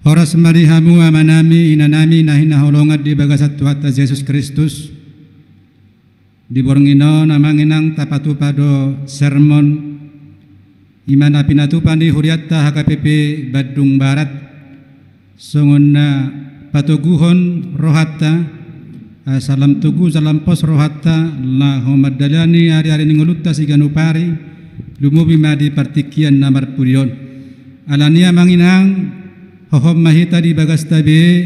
Horas marihamu amanami inanami na hinaholongat di bagasat Tuhan Yesus Kristus di borngino namanginang tapatupado sermon imana pinatupan di huriatta HKPP Badung Barat songon na patuguhon rohatta salam tugu salam pos rohatta la homadalani hari-hari ningulutta siganupari lumubi madi partikian namar purion alania manginang hohom mahita di bagas tabe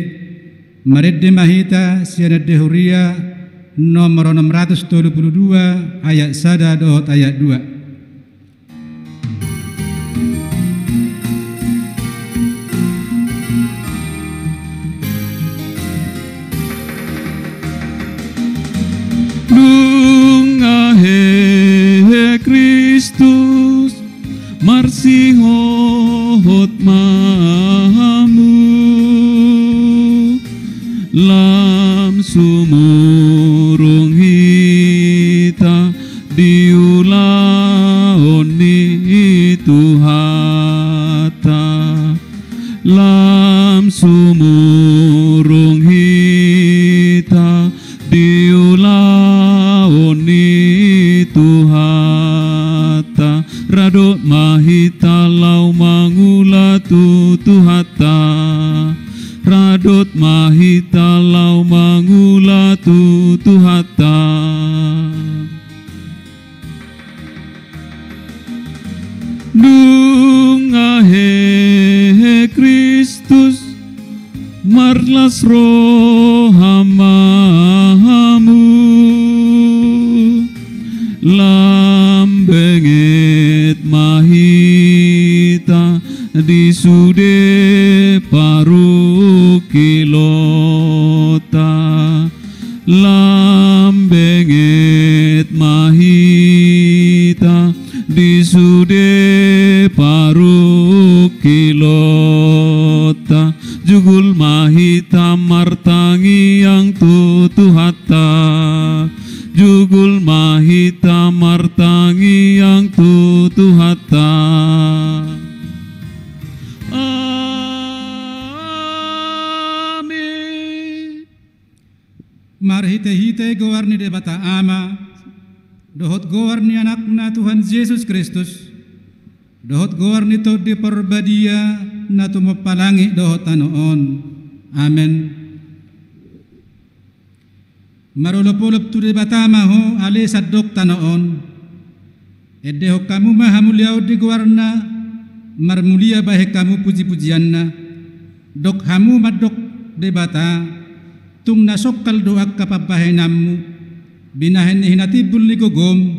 maredde mahita sianadde huria nomor 622 ayat 1 dot ayat 2. Lungahe Kristus marsihohot mahamu lam sumurung hita diulaoni tuhata lam sumurung hita diulaoni tuhata radot mahita lau mangulatu tuhata radot mahita lau mangulatu tuhata Dungahe Kristus marlas rohamamu lambenget mahita disude paru kilota lambenget mahita disude paru kilota jugul mahita martangi yang tutuhata jugul mahita martangi yang tutuhata amin. Marhite-hite gowarni debata ama dohot gowarni anakna Tuhan Yesus Kristus dohot gowarni to di perbadia na tumapalangi dohot anoon amen. Marulop-ulop tu debata maho ale sadok tanoon eddeho kamu mahamuliau di gowarna marmulia bahe kamu puji-pujianna dok hamu madok debata tung nasokal doak kapabahenammu binahen hinatibul ligogom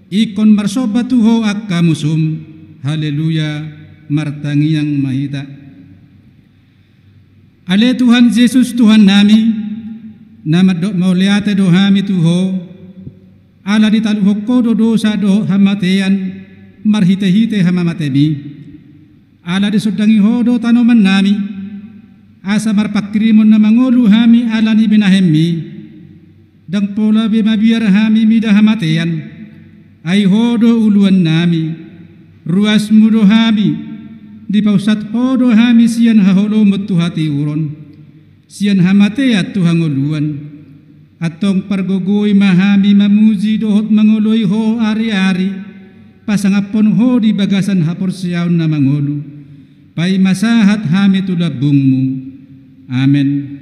ikon marsobatuho akka musum haleluya martangiang mahita ale Tuhan Yesus Tuhan nami nama dok mauliate do hami tuho ala di taluho kodo dosa do hamatean marhite-hite hamamatemi ala di sudangi hodo tanoman nami asa marpakrimun na mangulu hami ala ni binahemi dang pola bimabiar hami midah hamatean ay hodo uluan nami ruas mudo hami di pausat hodo hami sian haholo mutu hati uron sian hamateat Tuhan uluan atong pargogoy mahami mamuji dohot mangoloy ho ari-ari pasangapon ho di bagasan hapor siyaw na mangolo pay masahat hami tulabungmu amen.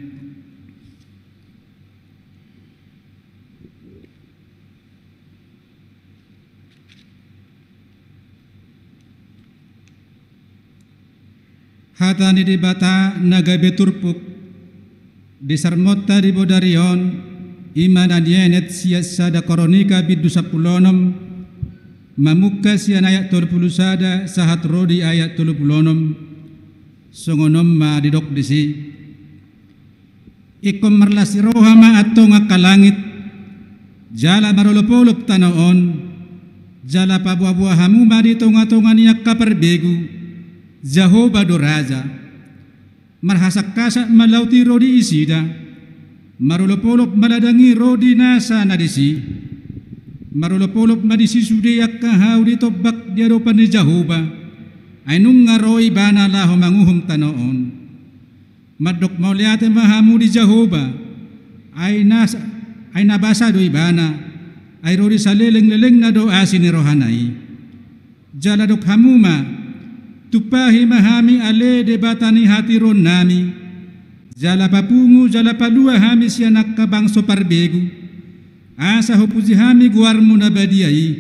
Hatani di bata nagabeturpuk di sarmota di bodarion iman adienet siasada koronika bidu sapulonom mamuka sian ayat 30 sada sahat rodi ayat 30 songonom ma didok disi ikom marlasi rohama atong akalangit jala marolopolop tanoon jala pabuah-buahamu ma ditonga-tonga niya kaperbegu Jehovah do Raja marhasak kasa malauti rodi isida marulopolop maladangi rodi nasa nadisi marulopolop madisi sudeyak kahau ditobak di hadapan Jehovah ay nung ngaroy bana laho manguhum tanoon Madok mauliate mahamu di Jehovah. Aina basa do ibana. Ay rori saleleng-leleng na do asini rohanai. Jala dok hamuma. Tupahi mahami ale debatani hati ron nami. Jala papungu jala palua hami sianak kabangso parbegu. Asa ho puji hami guarmu na badiai.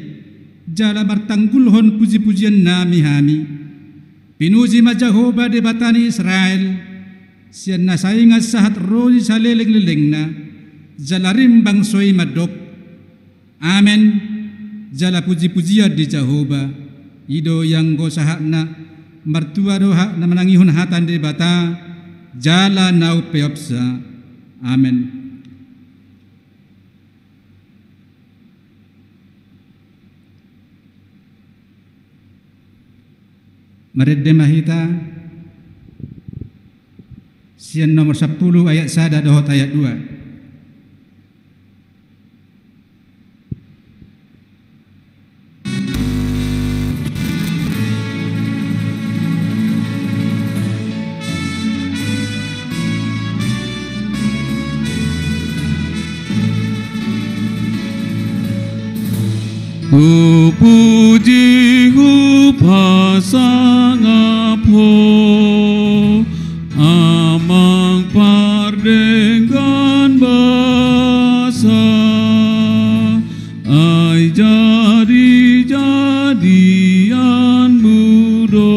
Jala martanggulhon puji-pujian nami hami. Pinuji ma Jehovah debatani Israel. Sian na saingat sahat roli saleleng-leleng na. Jala rimbang soy madok. Amen. Jala puji-pujian di Jehovah. Ido yang go sahat na. Martua doha na manangihon hatan debata. Jala nau peopsa. Amen. Maridde mahita sian nomor 10 ayat 1 dohot ayat 2. Ku puji ku pasangapo amang pardenggan basa ai jadian mudo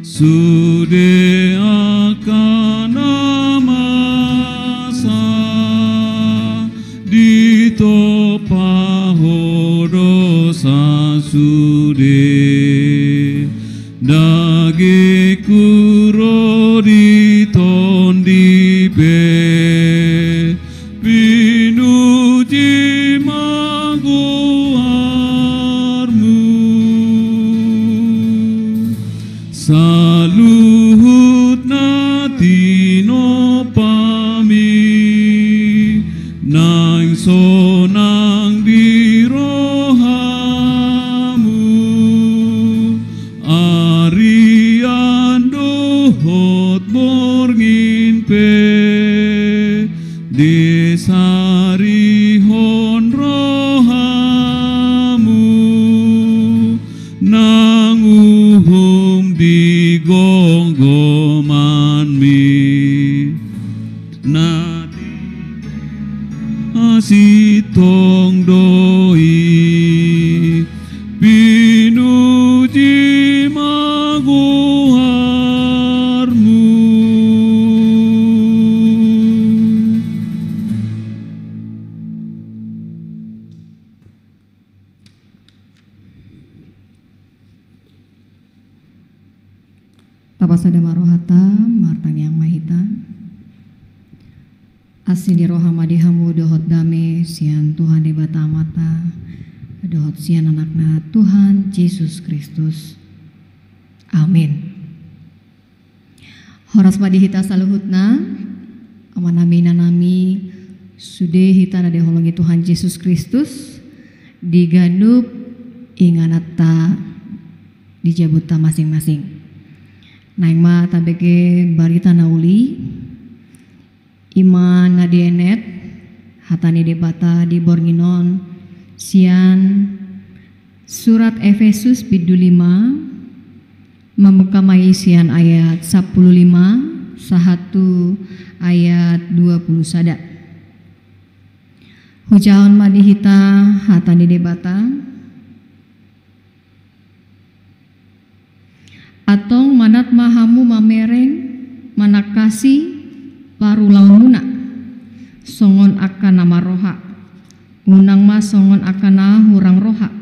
sude akan amasa ditopa sasude dage kuro di tondipe pinuji maguarmu saluhut natino pami nang sonang biro desari hon rohamu nang uhum di gonggoman mi nati asitong doi pinuji maguharmu. Tapa sada marohata martang yang mahita asini rohamadi hamu dohot dame sian Tuhan debata mata dohot sian anakna Tuhan Yesus Kristus. Amin. Horas padi hita saluhutna amanami nanami sude hita nade holongi Tuhan Yesus Kristus diganup inganata dijabuta masing-masing. Naima tabeke barita nauli iman nadienet hatani debata di bornginon sian surat Efesus biddu 5 membuka sian ayat 15 sahatu ayat 20 sada hujaon madihita hatani debata atong manat mahamu mamereng manakasi paru laununa songon akan nama roha ngunang mas songon akan hurang roha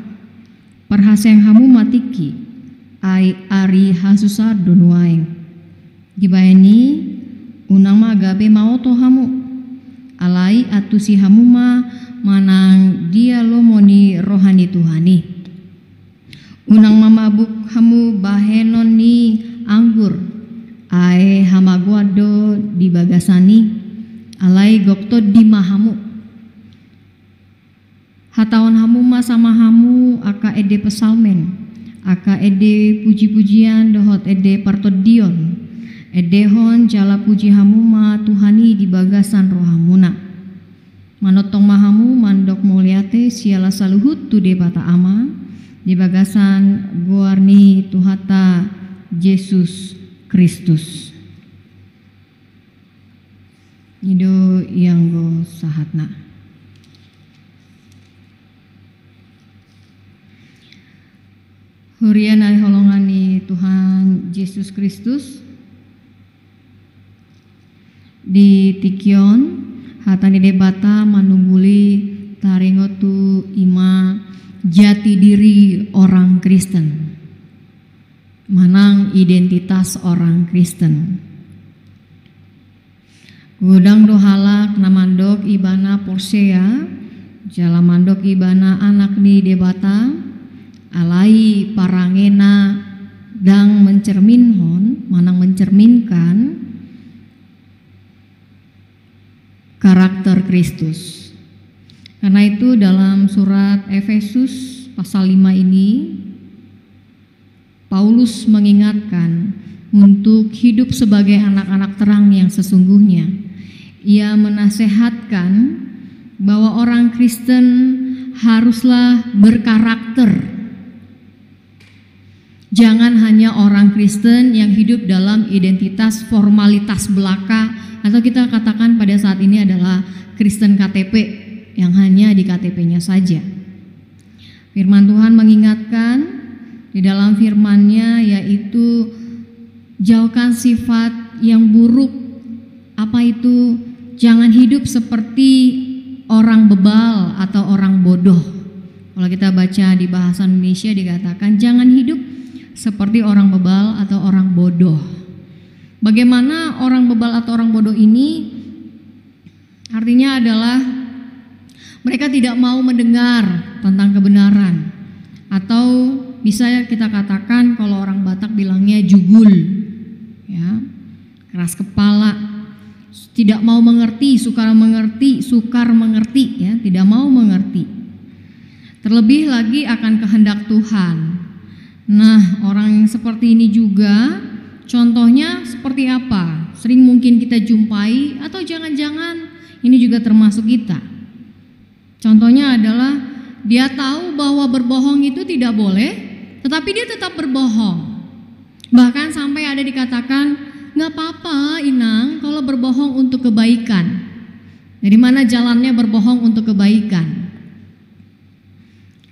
perhaseng hamu matiki ai ari hasusa donwaeng gibayani unang ma gabe maoto hamu alai atusi hamu ma manang dia lo moni rohani Tuhani unang mamabuk hamu bahenon ni anggur ae hamaguado di bagasani alai gokto di mahamu hatawan hamu ma sama hamu aka ede pesalmen aka ede puji-pujian dohot ede partodion Edehon jala puji hamuma Tuhani di bagasan rohamuna. Manotong mahamu mandok muliate siala saluhut tu debata ama di bagasan guarni Tuhata Yesus Kristus. Ido yang go sahatna. Hurian ari holongani Tuhan Yesus Kristus di Tikion hatani debata manungguli taringotu ima jati diri orang Kristen, manang identitas orang Kristen. Gudang dohalak namandok ibana porsea jala mandok ibana anak ni debata alai parangena dang mencerminhon manang mencerminkan karakter Kristus. Karena itu dalam surat Efesus pasal 5 ini Paulus mengingatkan untuk hidup sebagai anak-anak terang yang sesungguhnya. Ia menasehatkan bahwa orang Kristen haruslah berkarakter. Jangan hanya orang Kristen yang hidup dalam identitas formalitas belaka, atau kita katakan pada saat ini adalah Kristen KTP yang hanya di KTP-nya saja. Firman Tuhan mengingatkan di dalam firman-Nya yaitu jauhkan sifat yang buruk. Apa itu? Jangan hidup seperti orang bebal atau orang bodoh. Kalau kita baca di bahasa Indonesia dikatakan jangan hidup seperti orang bebal atau orang bodoh. Bagaimana orang bebal atau orang bodoh ini? Artinya adalah mereka tidak mau mendengar tentang kebenaran, atau bisa kita katakan kalau orang Batak bilangnya jugul, ya, keras kepala, tidak mau mengerti, sukar mengerti, ya, tidak mau mengerti. Terlebih lagi akan kehendak Tuhan. Nah, orang yang seperti ini juga contohnya seperti apa? Sering mungkin kita jumpai, atau jangan-jangan ini juga termasuk kita. Contohnya adalah dia tahu bahwa berbohong itu tidak boleh, tetapi dia tetap berbohong. Bahkan sampai ada dikatakan, nggak apa-apa Inang kalau berbohong untuk kebaikan. Dari mana jalannya berbohong untuk kebaikan?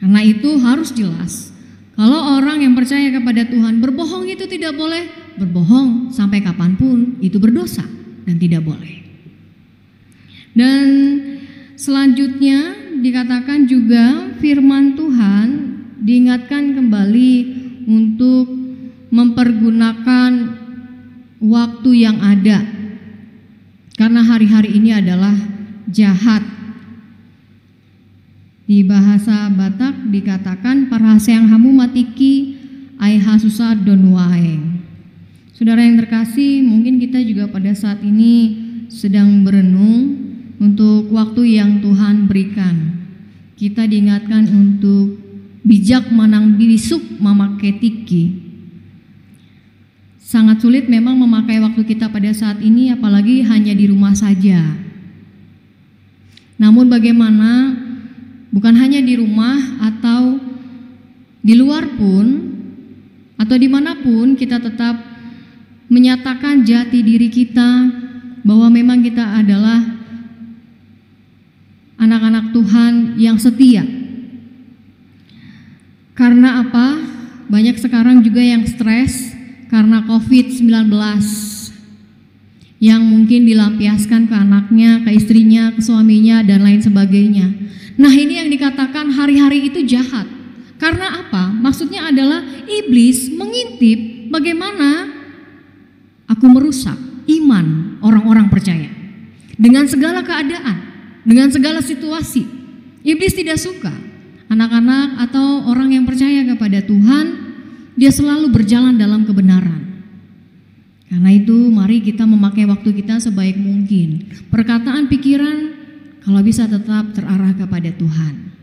Karena itu harus jelas. Kalau orang yang percaya kepada Tuhan berbohong itu tidak boleh, berbohong sampai kapanpun itu berdosa dan tidak boleh. Dan selanjutnya dikatakan juga firman Tuhan diingatkan kembali untuk mempergunakan waktu yang ada, karena hari-hari ini adalah jahat. Di bahasa Batak dikatakan parhaseang hamu matiki ai hasusa don waeng. Saudara yang terkasih, mungkin kita juga pada saat ini sedang berenung untuk waktu yang Tuhan berikan. Kita diingatkan untuk bijak manang bisuk memakai tiki. Sangat sulit memang memakai waktu kita pada saat ini, apalagi hanya di rumah saja. Namun bagaimana, bukan hanya di rumah atau di luar pun, atau dimanapun kita tetap menyatakan jati diri kita bahwa memang kita adalah anak-anak Tuhan yang setia. Karena apa? Banyak sekarang juga yang stres karena COVID-19 yang mungkin dilampiaskan ke anaknya, ke istrinya, ke suaminya, dan lain sebagainya. Nah, ini yang dikatakan hari-hari itu jahat. Karena apa? Maksudnya adalah iblis mengintip bagaimana aku merusak iman orang-orang percaya. Dengan segala keadaan, dengan segala situasi. Iblis tidak suka anak-anak atau orang yang percaya kepada Tuhan, dia selalu berjalan dalam kebenaran. Karena itu mari kita memakai waktu kita sebaik mungkin. Perkataan, pikiran kalau bisa tetap terarah kepada Tuhan.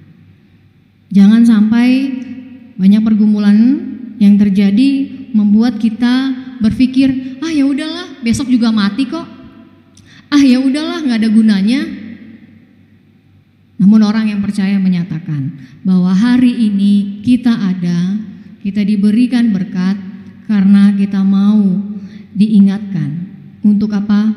Jangan sampai banyak pergumulan yang terjadi membuat kita berpikir, ya udahlah, besok juga mati kok. Ah ya udahlah, nggak ada gunanya. Namun orang yang percaya menyatakan bahwa hari ini kita ada, kita diberikan berkat karena kita mau diingatkan. Untuk apa?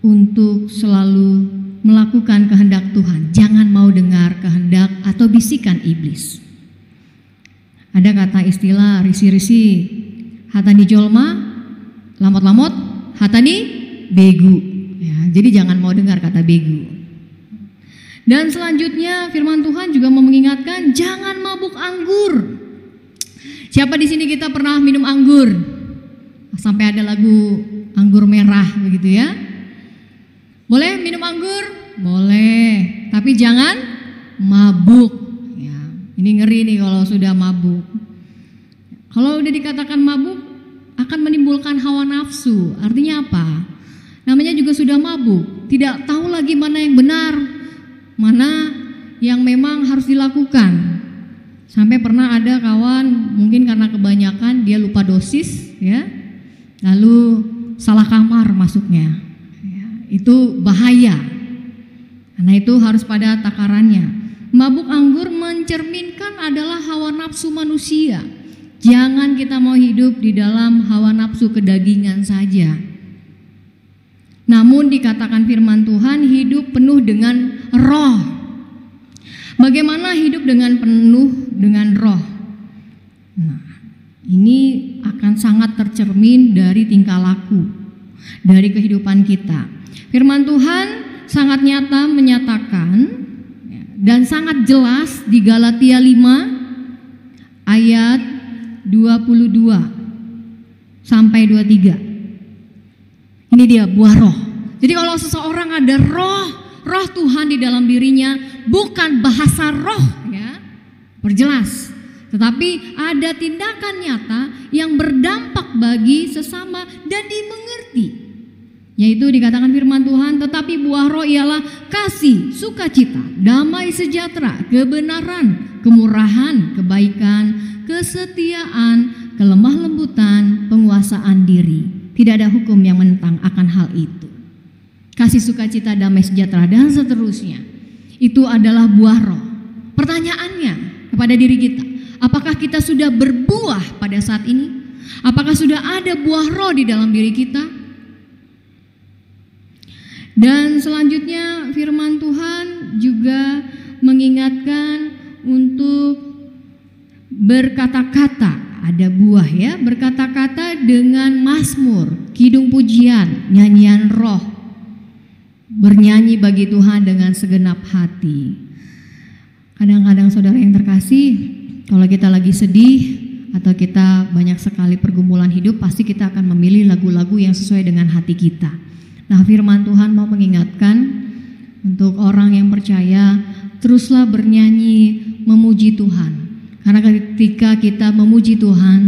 Untuk selalu melakukan kehendak Tuhan. Jangan mau dengar kehendak atau bisikan iblis. Ada kata istilah risi-risi, hatani jolma, lamot-lamot, hatani begu. Ya, jadi jangan mau dengar kata begu. Dan selanjutnya firman Tuhan juga mau mengingatkan, jangan mabuk anggur. Siapa di sini kita pernah minum anggur? Sampai ada lagu anggur merah begitu ya. Boleh minum anggur? Boleh, tapi jangan mabuk. Ya, ini ngeri nih kalau sudah mabuk. Kalau udah dikatakan mabuk, akan menimbulkan hawa nafsu. Artinya apa? Namanya juga sudah mabuk, tidak tahu lagi mana yang benar, mana yang memang harus dilakukan. Sampai pernah ada kawan, mungkin karena kebanyakan dia lupa dosis, ya, lalu salah kamar masuknya. Ya, itu bahaya. Karena itu harus pada takarannya. Mabuk anggur mencerminkan adalah hawa nafsu manusia. Jangan kita mau hidup di dalam hawa nafsu kedagingan saja. Namun dikatakan firman Tuhan, hidup penuh dengan roh. Bagaimana hidup dengan penuh dengan roh? Nah, ini akan sangat tercermin dari tingkah laku, dari kehidupan kita. Firman Tuhan sangat nyata menyatakan dan sangat jelas di Galatia 5 ayat 22 sampai 23. Ini dia buah roh. Jadi kalau seseorang ada roh Tuhan di dalam dirinya, bukan bahasa roh ya, perjelas, tetapi ada tindakan nyata yang berdampak bagi sesama dan dimengerti. Yaitu dikatakan firman Tuhan, tetapi buah roh ialah kasih, sukacita, damai sejahtera, kebenaran, kemurahan, kebaikan, kesetiaan, kelemah lembutan, penguasaan diri. Tidak ada hukum yang menentang akan hal itu. Kasih, sukacita, damai sejahtera, dan seterusnya. Itu adalah buah roh. Pertanyaannya kepada diri kita, apakah kita sudah berbuah pada saat ini? Apakah sudah ada buah roh di dalam diri kita? Dan selanjutnya firman Tuhan juga mengingatkan untuk berkata-kata. Ada buah ya, berkata-kata dengan mazmur, kidung pujian, nyanyian roh, bernyanyi bagi Tuhan dengan segenap hati. Kadang-kadang saudara yang terkasih, kalau kita lagi sedih atau kita banyak sekali pergumulan hidup, pasti kita akan memilih lagu-lagu yang sesuai dengan hati kita. Nah, firman Tuhan mau mengingatkan untuk orang yang percaya, teruslah bernyanyi memuji Tuhan. Karena ketika kita memuji Tuhan,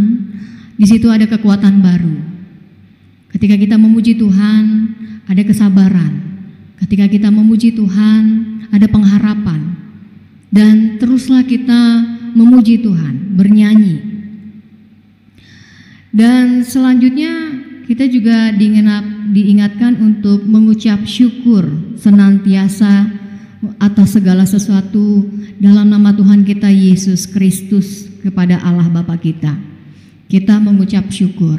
di situ ada kekuatan baru. Ketika kita memuji Tuhan, ada kesabaran. Ketika kita memuji Tuhan, ada pengharapan. Dan teruslah kita memuji Tuhan, bernyanyi. Dan selanjutnya kita juga diingatkan untuk mengucap syukur senantiasa atas segala sesuatu dalam nama Tuhan kita Yesus Kristus kepada Allah Bapa kita. Kita mengucap syukur.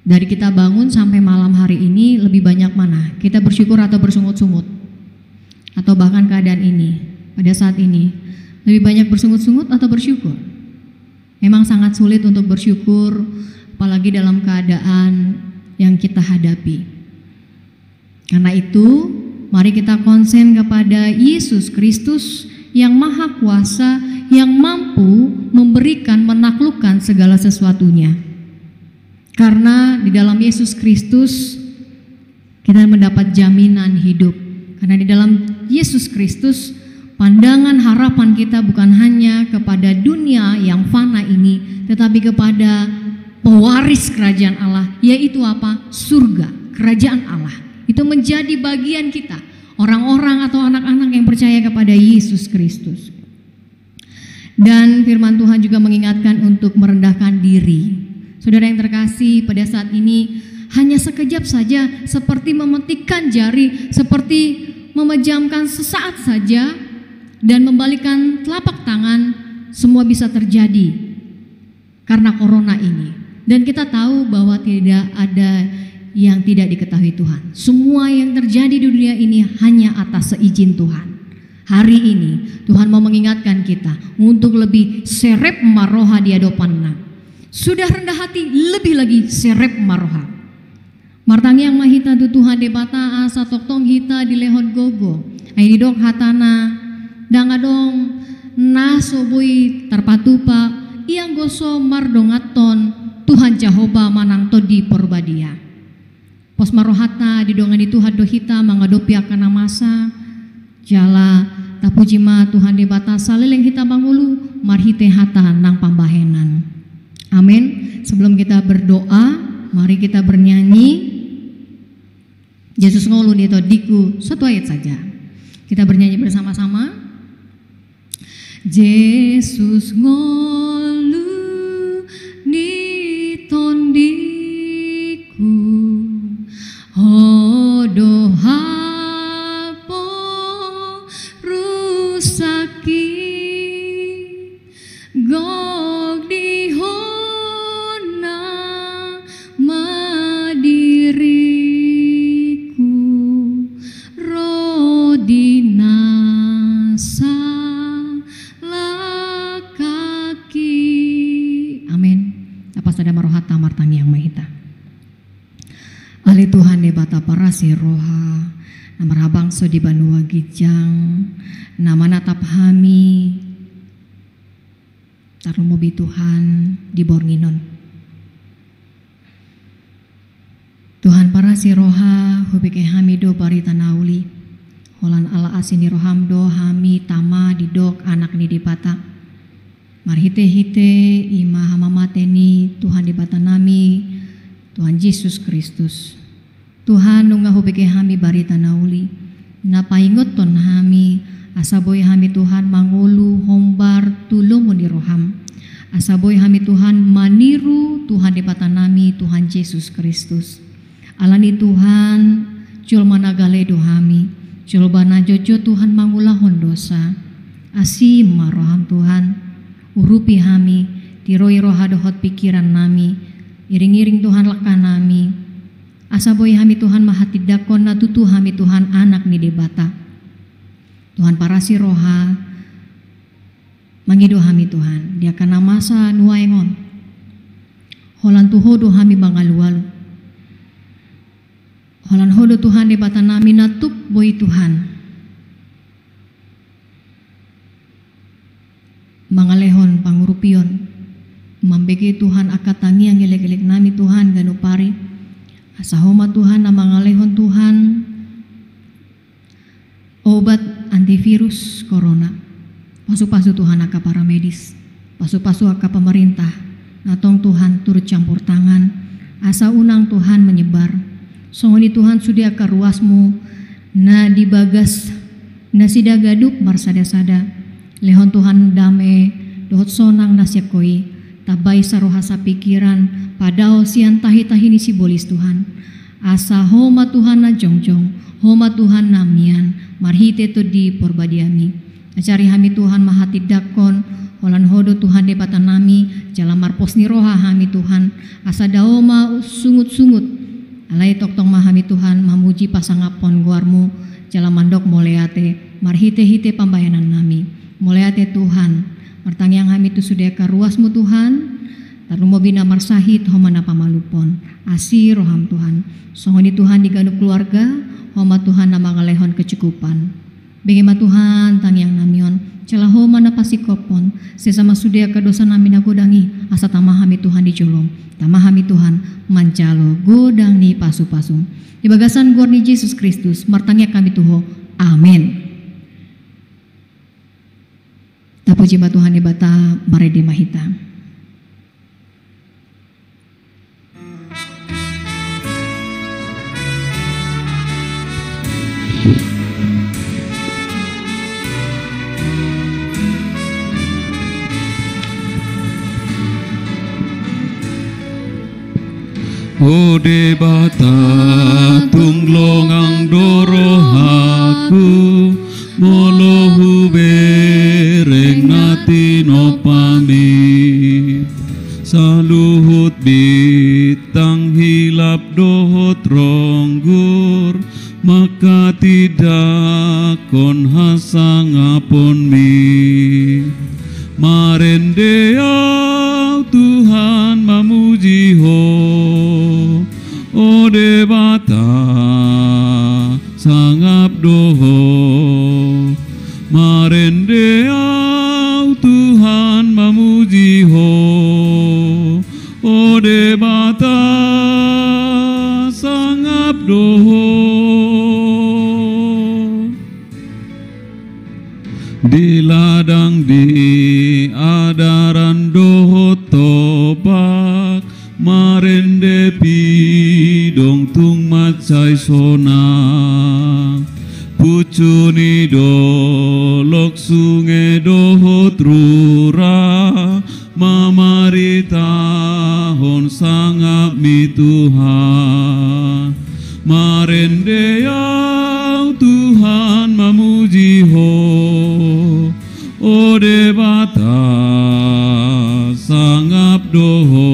Dari kita bangun sampai malam hari ini, lebih banyak mana? Kita bersyukur atau bersungut-sungut? Atau bahkan keadaan ini, pada saat ini, lebih banyak bersungut-sungut atau bersyukur? Memang sangat sulit untuk bersyukur, apalagi dalam keadaan yang kita hadapi. Karena itu, mari kita konsen kepada Yesus Kristus yang maha kuasa, yang mampu memberikan, menaklukkan segala sesuatunya. Karena di dalam Yesus Kristus kita mendapat jaminan hidup. Karena di dalam Yesus Kristus pandangan harapan kita bukan hanya kepada dunia yang fana ini, tetapi kepada pewaris kerajaan Allah, yaitu apa? Surga, kerajaan Allah. Itu menjadi bagian kita, orang-orang atau anak-anak yang percaya kepada Yesus Kristus. Dan firman Tuhan juga mengingatkan untuk merendahkan diri. Saudara yang terkasih, pada saat ini hanya sekejap saja, seperti memetikkan jari, seperti memejamkan sesaat saja, dan membalikkan telapak tangan, semua bisa terjadi karena corona ini. Dan kita tahu bahwa tidak ada yang tidak diketahui Tuhan. Semua yang terjadi di dunia ini hanya atas seizin Tuhan. Hari ini Tuhan mau mengingatkan kita untuk lebih serep maroha di hadapan-Nya. Sudah rendah hati, lebih lagi serep maroha. Martangi yang mahita tu Tuhan debata asa toktong hita di lehon gogo. Ai dok hatana dangadong nasobui tarpatupa iang goso mardongaton Tuhan Jehovah manang to di porbadia. Pos marohata di dongan itu hado hita mangadopi akan masa jala tapujima Tuhan di batas saleleng hita bangulu marhite hata nang pambahenan. Amin. Sebelum kita berdoa, mari kita bernyanyi. Yesus ngolu di diku satu ayat saja. Kita bernyanyi bersama-sama. Yesus ngolu ni tondiku hodo hapo rusaki gog di hona madiriku rodinasa ada marohata martangi yang mahita. Ali Tuhan de bata parasi roha, namar habangso di banua gijang, nama natap hami, tarumobi Tuhan di bornginon. Tuhan parasi roha, hubike hami do barita nauli, holan ala asini rohamdo hami tama didok anak ni di bata. Marhite-hite ima hamamateni Tuhan di batanami Tuhan Yesus Kristus. Tuhan nunga hubeke hami barita nauli napaingot ton hami asaboy hami Tuhan mangulu hombar tulungu di roham asaboy hami Tuhan maniru Tuhan di batanami Tuhan Yesus Kristus. Alani Tuhan jol managale do hami jol bana jojo Tuhan mangulahon dosa asim maroham Tuhan. Urupi hami, tiroi roha dohot pikiran nami, iring-iring Tuhan laka nami. Asaboy hami Tuhan mahatidakon na tutu hami Tuhan anak ni debata. Tuhan parasi roha, mangido hami Tuhan, dia kana masa nuaengon. Holan tuhodo hami bangalualu. Holan hodo Tuhan debata nami natuk boy Tuhan. Mangalehon pangurupion mambege Tuhan akatangi yang gelek-gelek nami Tuhan ganupari asahoma Tuhan na mangalehon Tuhan obat antivirus corona pasu-pasu Tuhan aka para medis pasu-pasu aka pemerintah natong Tuhan turut campur tangan asa unang Tuhan menyebar songoni Tuhan sudia aka ruasmu na dibagas na sida gadup marsada-sada lehon Tuhan dame dohot sonang nasyakoi tabay sa roha sa pikiran padao siyan tahi-tahini si bolis Tuhan asa homa Tuhan na jongjong homa Tuhan namian marhite to di porbadiami acari hami Tuhan mahatidakon holan hodo Tuhan de batanami jalan marpos ni roha hami Tuhan asa daoma sungut-sungut alai toktong mahami Tuhan mamuji pasangapon guarmu jalan mandok moleate marhite-hite pambayanan nami mulai ate Tuhan, martangyang hami tu sudah karuasmu Tuhan, tarumo bina marsahit homana pamalupon, asih roham Tuhan, songoni Tuhan di ganup keluarga, homa Tuhan na mangalehon kecukupan. Bagaimana Tuhan tangyang namion, celah homa na pasikopon, sesama sudia kadosa nami na godangi, asa tamah hami Tuhan di jolom, tamah hami Tuhan mancalo godang ni pasu-pasu. Di bagasan gor ni Yesus Kristus, martangya kami tuho, amin. Tapuji Tuhan di bata marede mahita. Ode bata tunglongang dorohaku molohu bereng natino pamit saluhut bitang hilap dohot ronggur maka tidak kon hasangapon mi marendeau Tuhan mamuji ho ode bata sangap doho marendeau Tuhan mamuji ho ode bata sangap doho di ladang di adaran doho tobak marende pidong tung macai sonang pucuni dolok sungai doho trura mamari tahun sangap mi Tuhan marende yang Tuhan mamuji ho ode bata sangap doho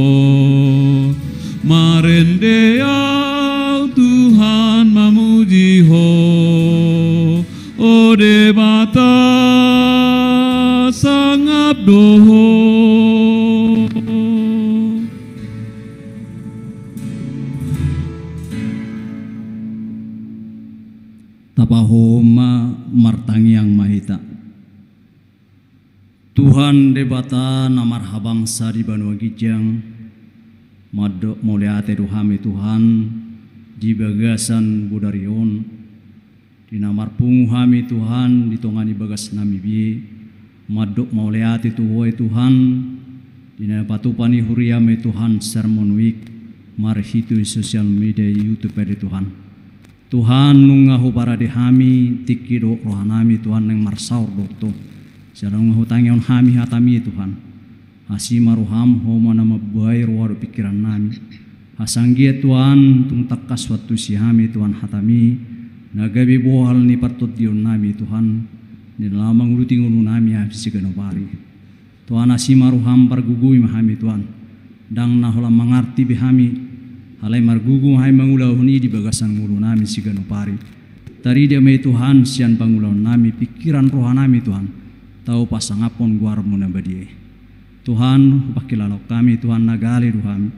marende yang Tuhan mamuji ho ode bata sangap doho tapahoma martangiang mahita Tuhan debata namar habang sari banua gijang madok muliate duhami Tuhan di bagasan budarion di namar punguhami Tuhan di tongani bagas nami bi madok muliate tuhoy Tuhan di napatupani huriame Tuhan sermon week marhitu sosial media YouTube dari Tuhan Tuhan nungahu para dehami tikido rohanami Tuhan yang marsaur dokto sarang hutangion hami hatami Tuhan hasima roham homa nama bayi roharu pikiran nami hasanggia Tuhan tung takas waktu si hami Tuhan hatami nagabi bohal ni partot dion nami Tuhan ni lamang uruting ulu nami habis ganopari Tuhan hasima roham pargugui mahami Tuhan dang nahola mengarti bihami halai margugu hai mangulau huni di bagasan mulu nami si ganopari tari dia mai Tuhan sian pangulau nami pikiran rohanami Tuhan tahu pasangapon guar munabadie Tuhan pakilalau kami Tuhan nagali ruhami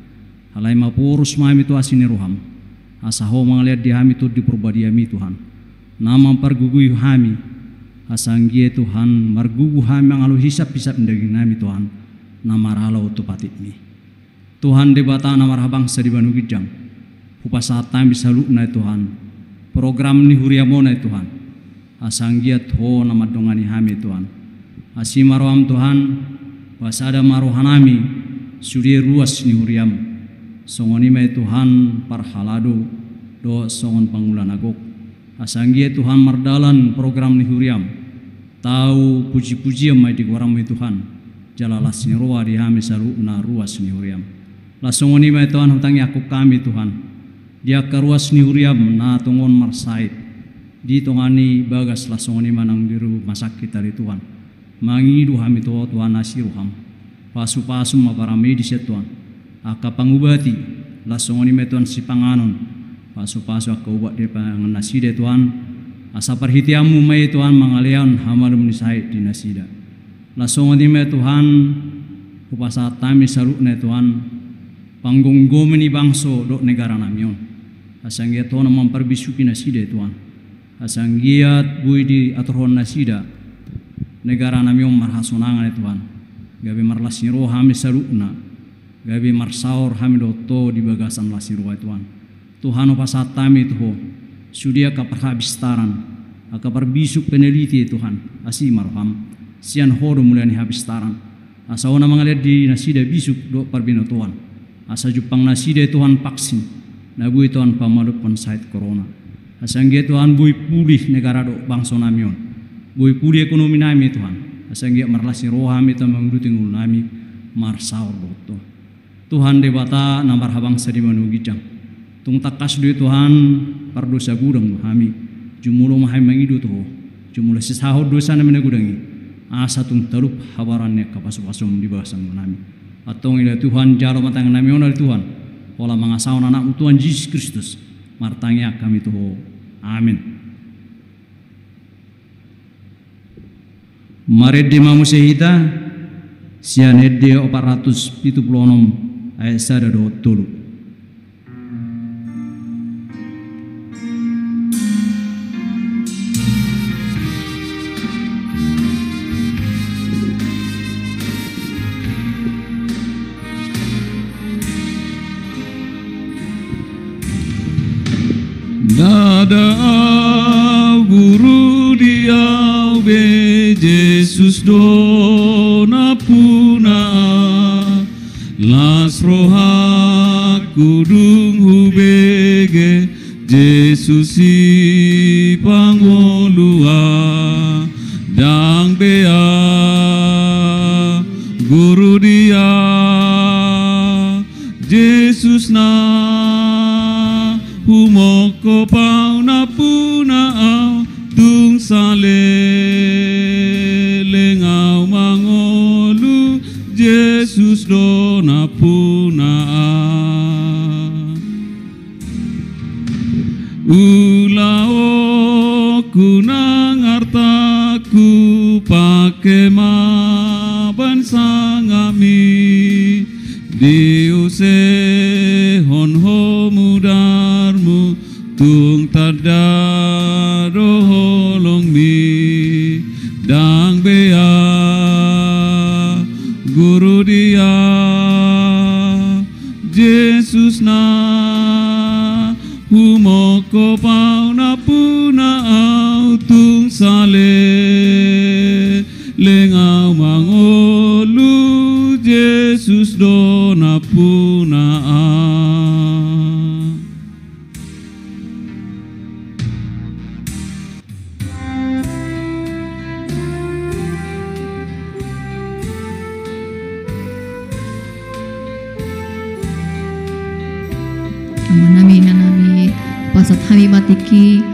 halai mapurus mami tu asini ruham asaho mangaliat di hami tu di perbadiami Tuhan nama pargugui hami asanggie Tuhan margugu hami mangalu hisap-hisap daging nami Tuhan nama ralau tu patitni Tuhan debata nama rabang sadi banu gijang upasatan bisa lukna Tuhan program ni huriamona Tuhan asanggiat ho nama dongani hami Tuhan asimaroam Tuhan wasada marohanami sudi ruas ni huriam songoni mai Tuhan parhalado do songon pangulan agok asanggia Tuhan mardalan program ni huriam tahu puji-puji mai di gorang mai Tuhan jalalas ni roa di hami saru na ruas ni huriam la songoni mai Tuhan hutangi aku kami Tuhan dia karuas ni huriam na tongon marsait di tongani bagas la songoni manang diru masakit dari Tuhan mangidu hami Tuhan nasiruham pasu-pasu mapara medis ya Tuhan aka pangubati lasongoni me Tuhan si panganon pasu-pasu aka ubat de pangan nasida Tuhan asa perhitiamu me Tuhan mangalian hamalum nisai di nasida lasongoni me Tuhan upasa tami sarukne Tuhan panggunggomi ni bangso do negara namion asanggia Tuhan memperbisuki nasida Tuhan asanggiat bui di aturhon nasida negara namion marhasonangan Tuhan gabi marlasiro hami sarukna gabi marsaur hami doto di bagasan lasiro Tuhan Tuhan upasatami tuho sudia kaparhabistaran aka perbisuk peneliti Tuhan asi marham sian hodo muliani habistaran asa ona mangaliat di nasida bisuk do parbino Tuhan asa jupang nasida Tuhan vaksin nabui Tuhan pamaluk pensait corona asangge Tuhan bui pulih negara do bangsa namion bui pulih ekonomi nami Tuhan asangge marlasi rohami ta mangduting nami marsaur doto Tuhan debata namar habang sadi manugijang. Tung takas dui Tuhan pardosa gudang hami. Jumulo mahai mangidu tuh. Jumulo sisahod dosa namanya gudangi. Asa tung talup habarannya kapasu-pasum di bahasan nami. Atong ila Tuhan jaro matang nami onal Tuhan. Pola mangasau anak Tuhan Yesus Kristus. Martangnya kami tuh. Amin. Marede mamusehita sianede 476 ayat 1 do tulu. Nada guru diau be Jesus dona puna las roha kudung hubege Jesus si pangolua dang bea guru dia Jesus na humoko pau na puna au tung sale lengau mangolu Jesus dona puna ulao kunang artaku pake maban sangami diuse honho mudarmu tung tadaro holong mi dang bea guru dia Jesus na humoko pau na puna au tung sale lengau mangolu Jesus dona puna Nami pasat hami matiki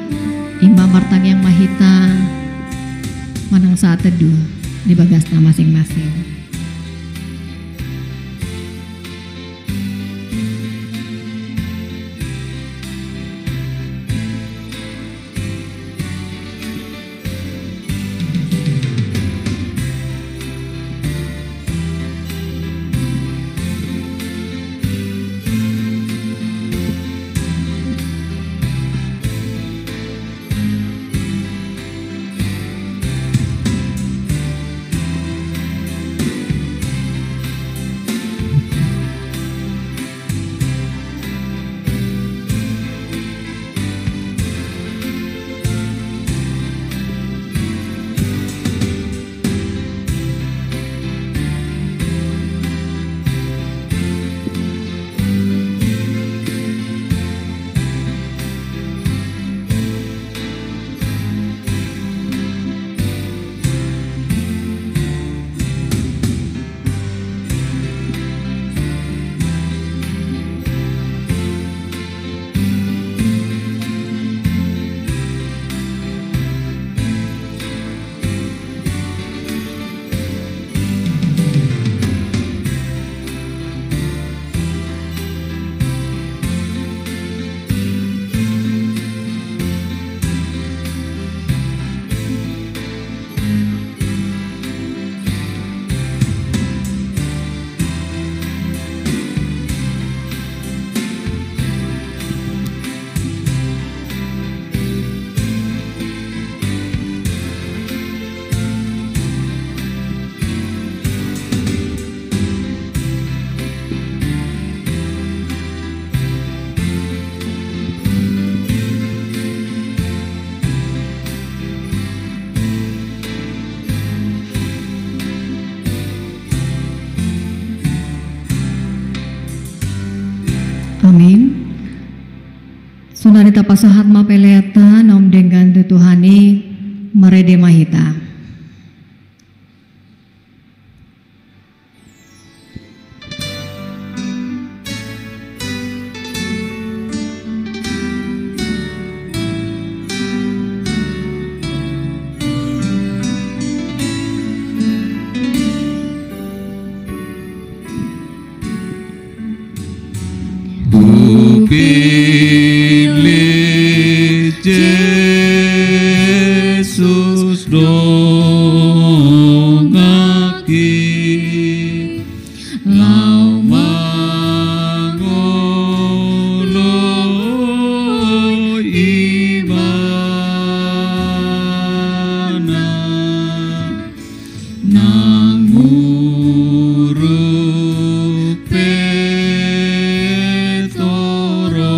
imam martang yang mahita manang saat teduh di bagasna masing-masing. Amin. Sunarita pasahat mapeleta nom dengan tutuhani merede mahita. pilih Yesus dongaki lau mangolo ibana nang urupe torok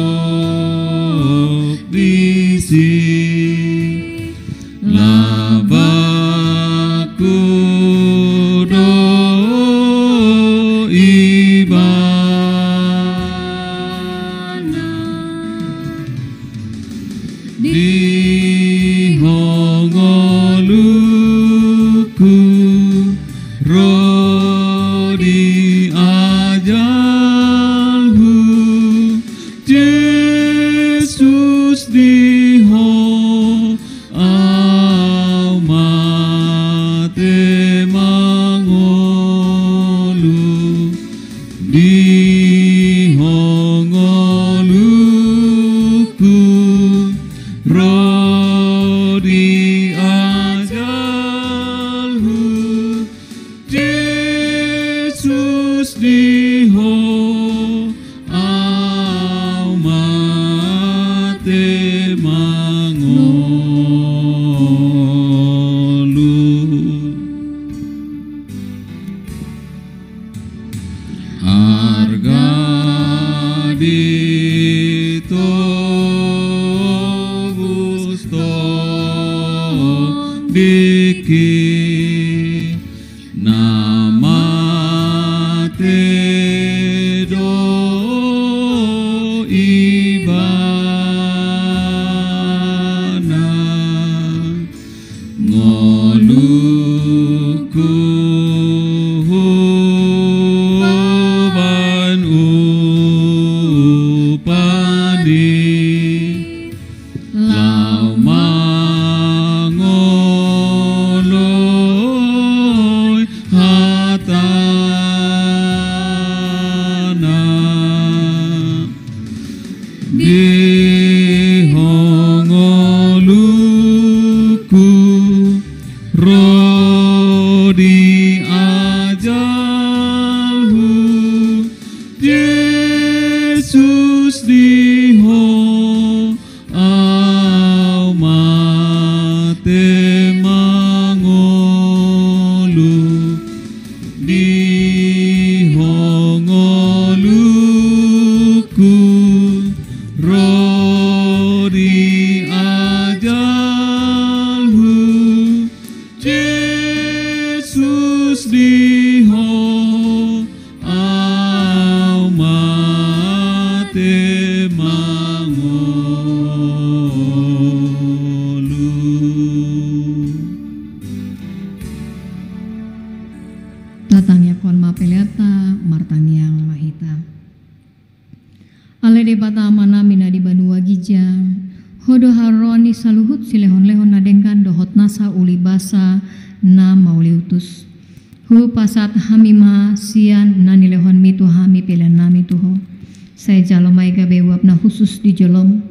disi labaku do ibana di hongoluku rodi ajalhu Yesus diho amate mangolu di hongoluku rodi ajalhu Yesus diho amate mangolu harga ditobus diki namate do ibana ngoluku ban upani lau mangoloi hatana di hongoluku rodi ajalhu Yesus diho amate mangolu di hongoluku rodi ajalhu Yesus diho amate mangolu. Datangnya kon mapeleta martang yang mahita ale de bata mana mina di banua gijang hodo haroni saluhut silehon-lehon nadengkan dohot nasa uli basa na mauliutus hu pasat hamima sian nani lehon mitu hami pilihan nami tuho saya jalomai gabe wapna khusus di jolom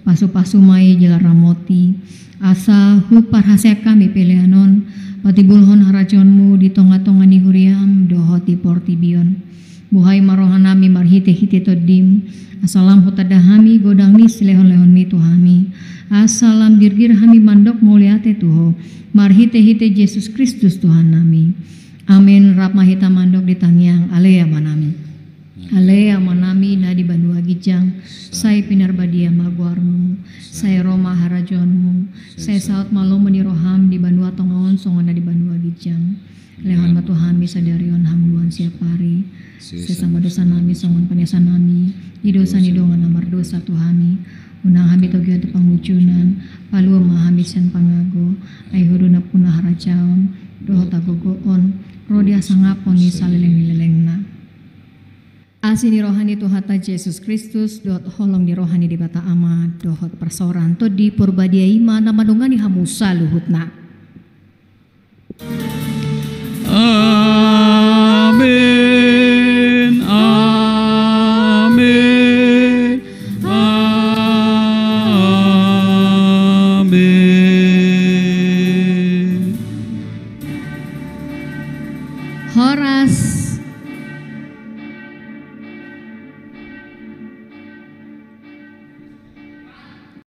pasu-pasu mai jelar ramoti asa hu parhasya kami pilihanon patibulhon harajonmu di tonga-tonga ni huriam dohoti portibion buhai marohanami marhite-hite todim asalam hutadahami godang ni silehon-lehon mitu hami asalam dirgir hami mandok muliate tuho marhite-hite Yesus Kristus Tuhan nami amin rap mahita mandok di tangiang alea manami alea manami na di bandua gijang sai pinarbadia maguarmu sai roma harajonmu sai saut malo meniroham di bandua tongaon songon na di bandua gijang lehon matu hami sadarion hamluan siapari sesama dosa nami songon panesa nami di dosa ni dongan namar dosa tuhami unang hami togyo tu pangucunan palua mahami sen pangago ay huruna punah harajaon doho tagogoon rodia sangapon ni saleleng-leleng na asini rohani Tuhata Yesus Kristus dot holong di rohani di bata ama dohot persoran to di purbadia ima na madongani hamusa luhutna amin amin Horas